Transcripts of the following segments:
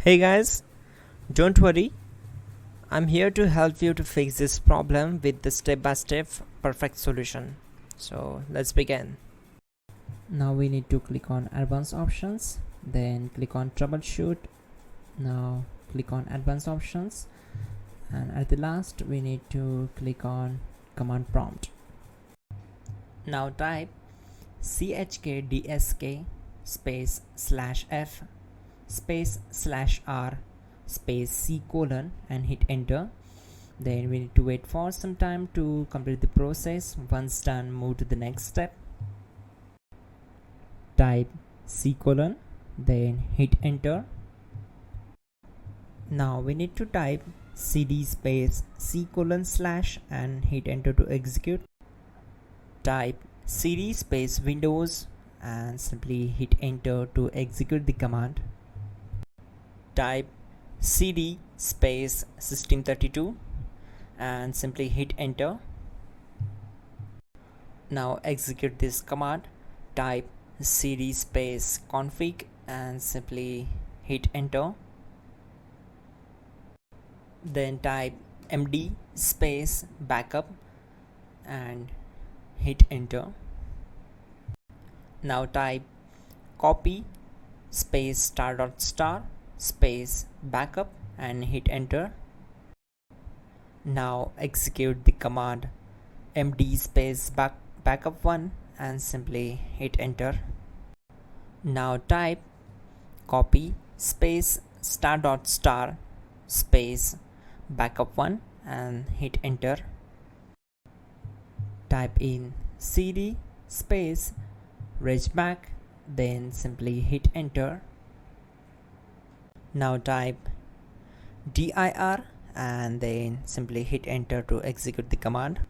Hey guys, don't worry, I'm here to help you to fix this problem with the step-by-step perfect solution. So let's begin. Now we need to click on advanced options, then click on troubleshoot. Now click on advanced options, and at the last we need to click on command prompt. Now type chkdsk space /f space /r space c colon and hit enter. Then we need to wait for some time to complete the process. Once done, move to the next step. Type c colon, then hit enter. Now we need to type cd space c colon / and hit enter to execute. Type cd space windows and simply hit enter to execute the command. Type cd space system32 and simply hit enter. Now execute this command. Type cd space config and simply hit enter. Then type md space backup and hit enter. Now type copy space ** space backup and hit enter. Now execute the command md space backup1 and simply hit enter. Now type copy space ** space backup1 and hit enter. Type in cd space regback, then simply hit enter. Now type dir and then simply hit enter to execute the command.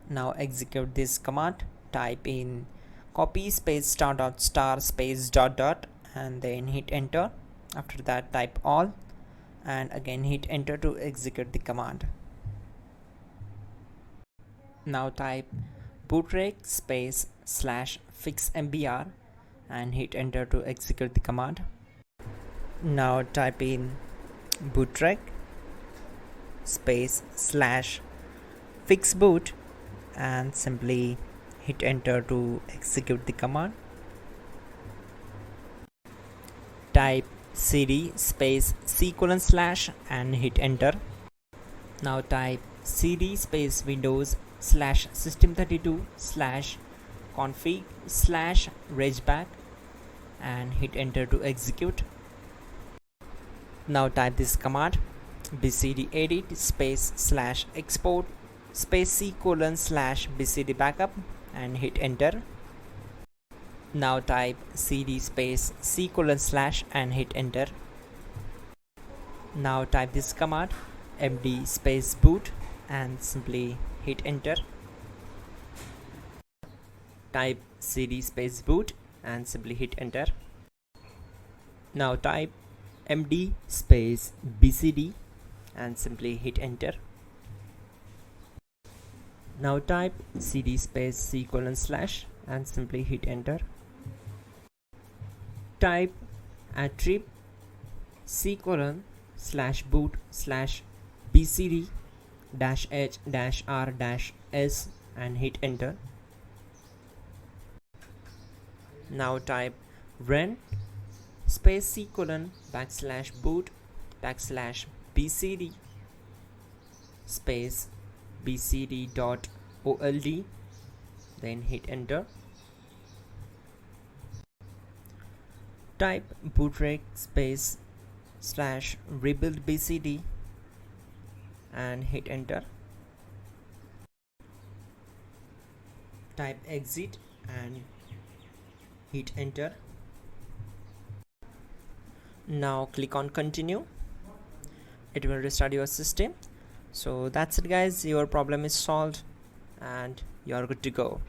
Now execute this command. Type in copy space ** space ... and then hit enter. After that type all and again hit enter to execute the command. Now type bootrec space /fixmbr and hit enter to execute the command. Now type in bootrec space /fixboot and simply hit enter to execute the command. Type cd space c colon / and hit enter. Now type cd space windows /system32 /config /regback and hit enter to execute. Now type this command bcd edit space /export space c colon /bcd backup and hit enter. Now type cd space c colon / and hit enter. Now type this command md space boot and simply hit enter. Type cd space boot and simply hit enter. Now type md space bcd and simply hit enter. Now type cd space c colon / and simply hit enter. Type attrib c colon /boot /bcd -h -r -s and hit enter. Now type run space c colon /boot /bcd space bcd.old, then hit enter. Type bootrec space /rebuild bcd and hit enter. Type exit and hit enter. Now click on continue. It will restart your system. So that's it guys, your problem is solved and you're good to go.